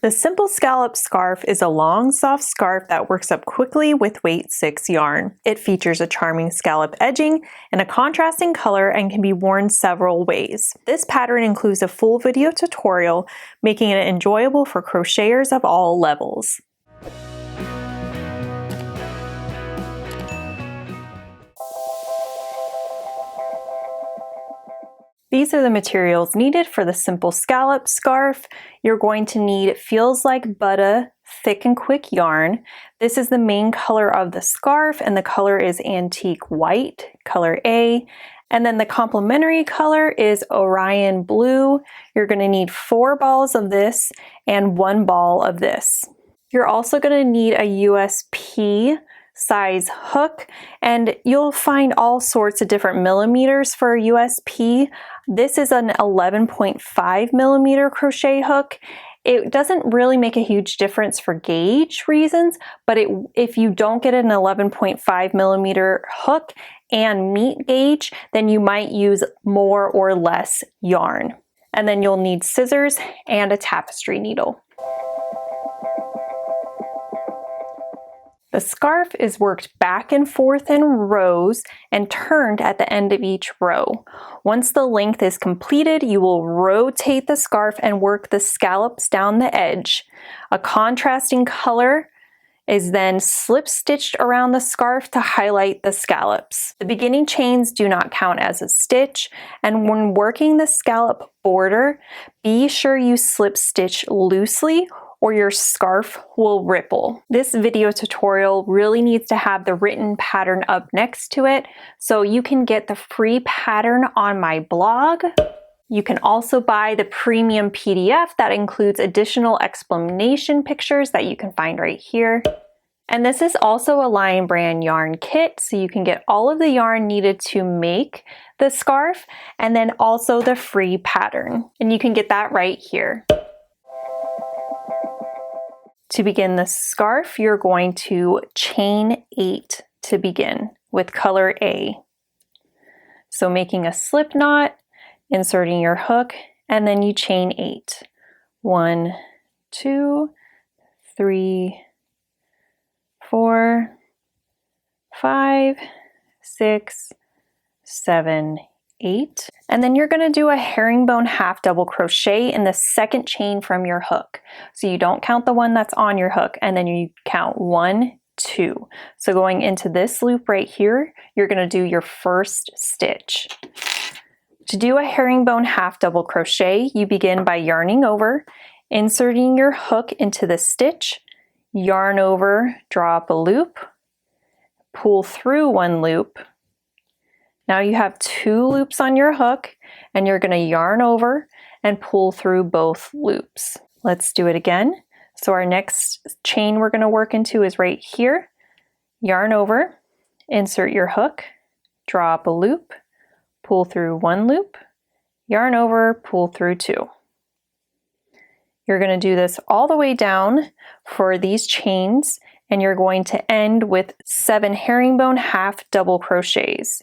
The Simple Scallop Scarf is a long, soft scarf that works up quickly with weight 6 yarn. It features a charming scallop edging and a contrasting color and can be worn several ways. This pattern includes a full video tutorial, making it enjoyable for crocheters of all levels. These are the materials needed for the Simple Scallop Scarf. You're going to need Feels Like Butter thick and quick yarn. This is the main color of the scarf, and the color is Antique White, color A. And then the complementary color is Orion Blue. You're going to need 4 balls of this and 1 ball of this. You're also going to need a USP size hook, and you'll find all sorts of different millimeters for a USP. This is an 11.5 millimeter crochet hook. It doesn't really make a huge difference for gauge reasons, but if you don't get an 11.5 millimeter hook and meat gauge, then you might use more or less yarn. And then you'll need scissors and a tapestry needle. The scarf is worked back and forth in rows and turned at the end of each row. Once the length is completed, you will rotate the scarf and work the scallops down the edge. A contrasting color is then slip stitched around the scarf to highlight the scallops. The beginning chains do not count as a stitch, and when working the scallop border, be sure you slip stitch loosely or your scarf will ripple. This video tutorial really needs to have the written pattern up next to it, so you can get the free pattern on my blog. You can also buy the premium PDF that includes additional explanation pictures that you can find right here. And this is also a Lion Brand yarn kit, so you can get all of the yarn needed to make the scarf and then also the free pattern. And you can get that right here. To begin the scarf, you're going to chain 8 to begin with color A. So making a slip knot, inserting your hook, and then you chain 8. 1, 2, 3, 4, 5, 6, 7, 8. And then you're going to do a herringbone half double crochet in the second chain from your hook. So you don't count the one that's on your hook, and then you count 1, 2. So going into this loop right here, you're going to do your first stitch. To do a herringbone half double crochet, you begin by yarning over, inserting your hook into the stitch, yarn over, draw up a loop, pull through 1 loop. Now you have 2 loops on your hook, and you're going to yarn over and pull through both loops. Let's do it again. So our next chain we're going to work into is right here. Yarn over, insert your hook, draw up a loop, pull through 1 loop, yarn over, pull through 2. You're going to do this all the way down for these chains, and you're going to end with 7 herringbone half double crochets.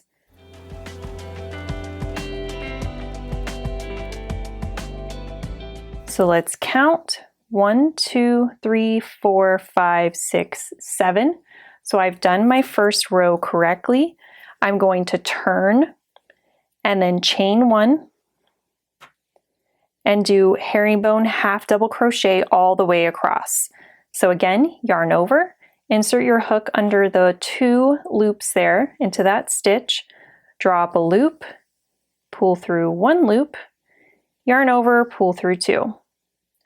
So let's count 1, 2, 3, 4, 5, 6, 7. So I've done my first row correctly. I'm going to turn and then chain 1 and do herringbone half double crochet all the way across. So again, yarn over, insert your hook under the 2 loops there into that stitch, draw up a loop, pull through 1 loop, yarn over, pull through 2.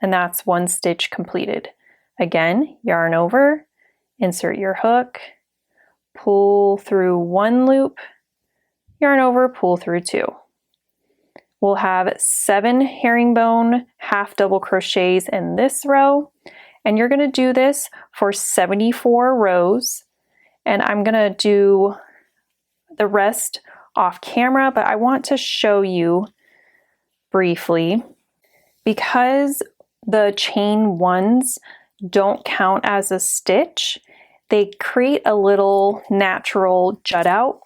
And that's 1 stitch completed. Again, yarn over, insert your hook, pull through 1 loop, yarn over, pull through 2. We'll have 7 herringbone half double crochets in this row, and you're going to do this for 74 rows, and I'm going to do the rest off camera, but I want to show you briefly because the chain 1s don't count as a stitch. They create a little natural jut out.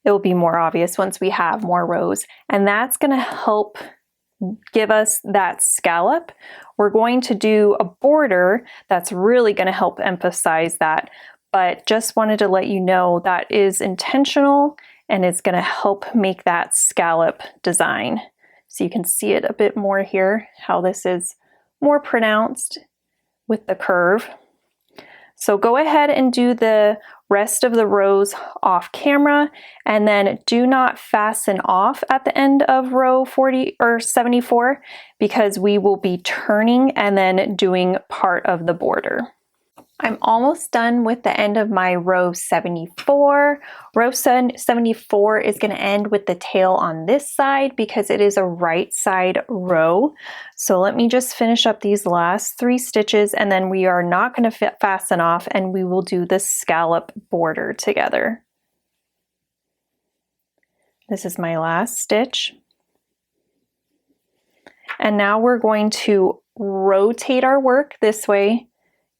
It will be more obvious once we have more rows, and that's going to help give us that scallop. We're going to do a border that's really going to help emphasize that, but just wanted to let you know that is intentional and it's going to help make that scallop design. So you can see it a bit more here, how this is more pronounced with the curve. So go ahead and do the rest of the rows off camera, and then do not fasten off at the end of row 40 or 74 because we will be turning and then doing part of the border. I'm almost done with the end of my row 74. Row 74 is going to end with the tail on this side because it is a right side row. So let me just finish up these last 3 stitches and then we are not going to fasten off and we will do the scallop border together. This is my last stitch. And now we're going to rotate our work this way,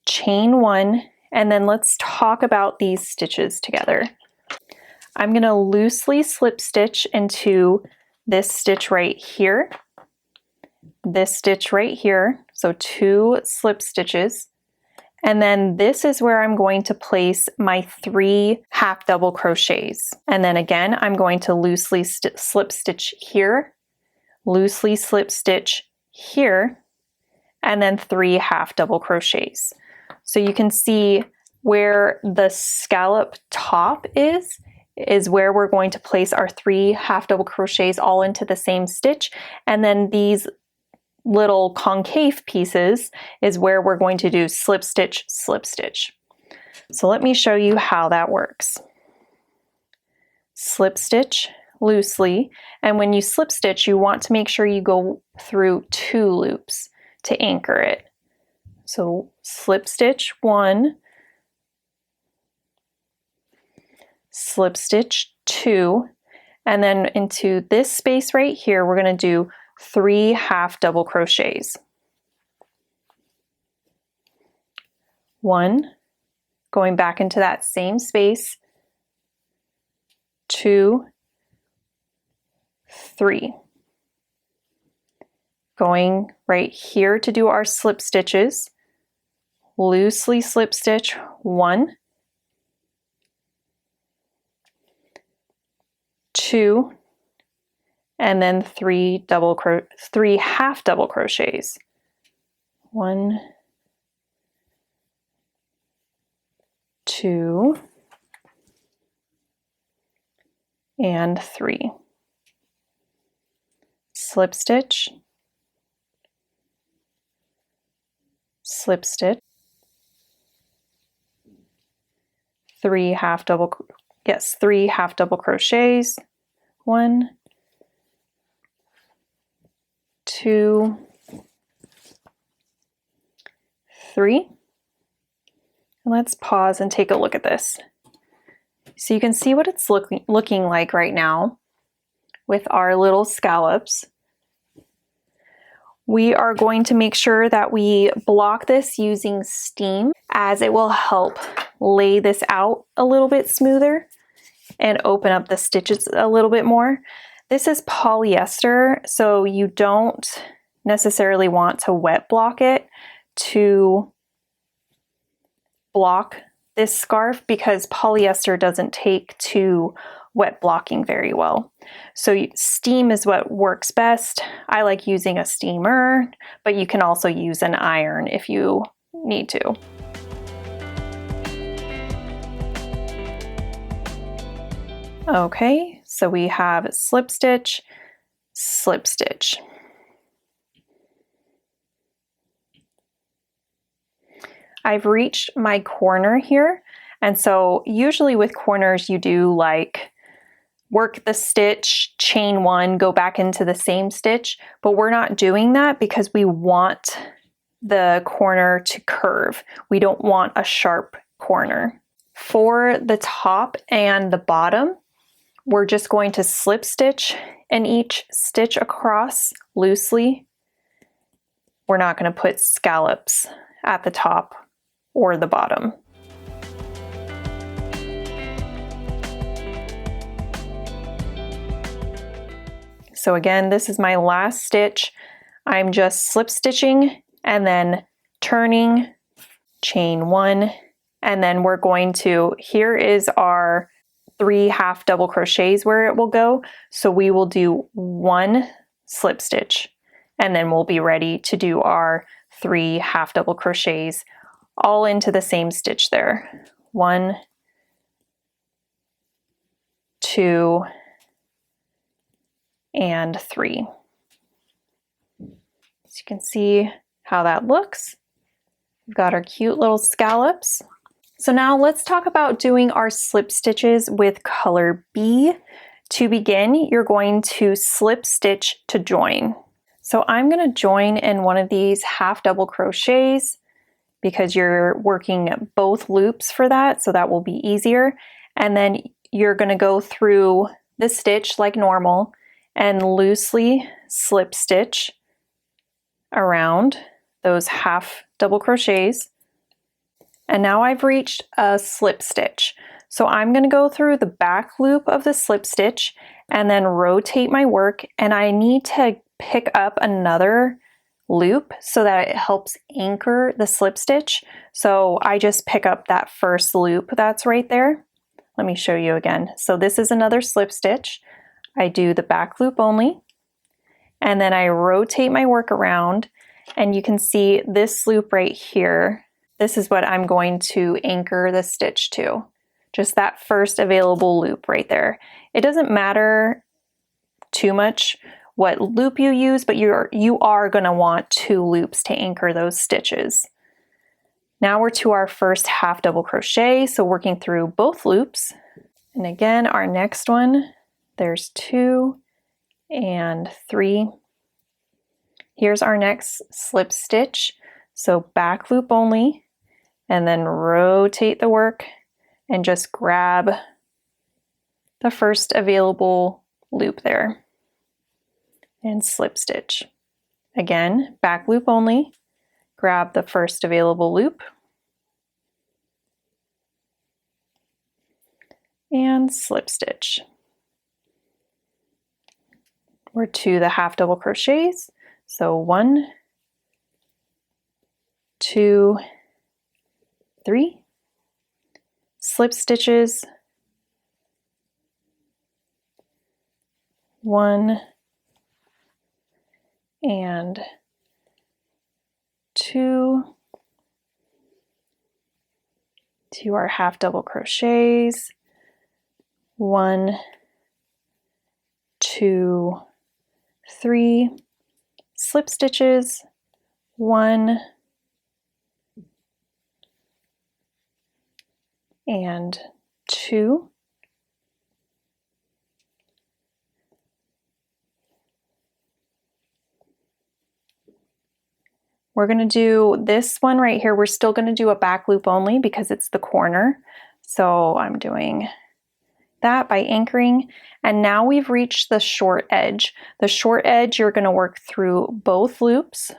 chain 1, and then let's talk about these stitches together. I'm going to loosely slip stitch into this stitch right here, this stitch right here, so 2 slip stitches, and then this is where I'm going to place my 3 half double crochets, and then again I'm going to loosely slip stitch here, loosely slip stitch here, and then 3 half double crochets. So you can see where the scallop top is where we're going to place our 3 half double crochets all into the same stitch, and then these little concave pieces is where we're going to do slip stitch, slip stitch. So let me show you how that works. Slip stitch loosely, and when you slip stitch you want to make sure you go through 2 loops to anchor it. So slip stitch 1, slip stitch 2, and then into this space right here we're going to do 3 half double crochets. 1, going back into that same space, 2, 3. Going right here to do our slip stitches, loosely slip stitch 1, 2, and then 3 half double crochets. 1, 2, and 3. Slip stitch, slip stitch, 3 half double crochets, 1, 2, 3. And let's pause and take a look at this. So you can see what it's looking like right now with our little scallops. We are going to make sure that we block this using steam, as it will help lay this out a little bit smoother and open up the stitches a little bit more. This is polyester, so you don't necessarily want to wet block it to block this scarf because polyester doesn't take to wet blocking very well. So steam is what works best. I like using a steamer, but you can also use an iron if you need to. Okay, so we have slip stitch, slip stitch. I've reached my corner here, and so usually with corners you do like work the stitch, chain 1, go back into the same stitch, but we're not doing that because we want the corner to curve. We don't want a sharp corner. For the top and the bottom, we're just going to slip stitch in each stitch across loosely. We're not going to put scallops at the top or the bottom. So again, this is my last stitch. I'm just slip stitching and then turning, chain 1, and then we're going to, here is our 3 half double crochets where it will go. So we will do 1 slip stitch, and then we'll be ready to do our 3 half double crochets all into the same stitch there. 1, 2, and 3. So you can see how that looks. We've got our cute little scallops. So now let's talk about doing our slip stitches with color B. To begin, you're going to slip stitch to join. So I'm going to join in one of these half double crochets because you're working both loops for that, so that will be easier. And then you're going to go through the stitch like normal and loosely slip stitch around those half double crochets. And now I've reached a slip stitch. So I'm going to go through the back loop of the slip stitch and then rotate my work, and I need to pick up another loop so that it helps anchor the slip stitch. So I just pick up that first loop that's right there. Let me show you again. So this is another slip stitch. I do the back loop only, and then I rotate my work around, and you can see this loop right here. This is what I'm going to anchor the stitch to. Just that first available loop right there. It doesn't matter too much what loop you use, but you are going to want 2 loops to anchor those stitches. Now we're to our first half double crochet, so working through both loops. And again, our next one, there's 2 and 3. Here's our next slip stitch. So back loop only, and then rotate the work and just grab the first available loop there and slip stitch. Again, back loop only, grab the first available loop and slip stitch. We're to the half double crochets. So 1, 2, 3, slip stitches, 1 and 2, to our half double crochets, 1, 2, 3, slip stitches, 1 and 2, we're going to do this one right here. We're still going to do a back loop only because it's the corner. So I'm doing that by anchoring, and now we've reached the short edge. The short edge, you're going to work through both loops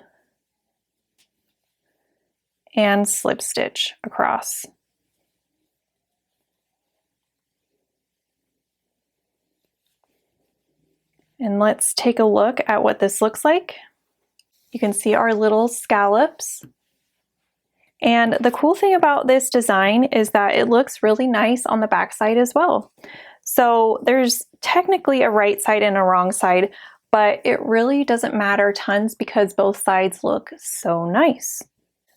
and slip stitch across. And let's take a look at what this looks like. You can see our little scallops. And the cool thing about this design is that it looks really nice on the back side as well. So there's technically a right side and a wrong side, but it really doesn't matter tons because both sides look so nice.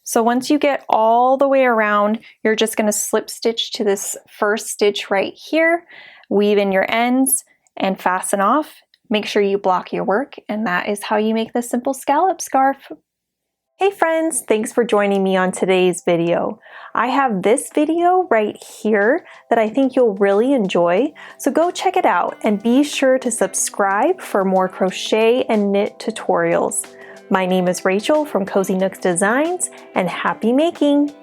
So once you get all the way around, you're just going to slip stitch to this first stitch right here, weave in your ends, and fasten off. Make sure you block your work, and that is how you make the Simple Scallop Scarf. Hey friends, thanks for joining me on today's video. I have this video right here that I think you'll really enjoy, so go check it out and be sure to subscribe for more crochet and knit tutorials. My name is Rachel from Cozy Nooks Designs, and happy making!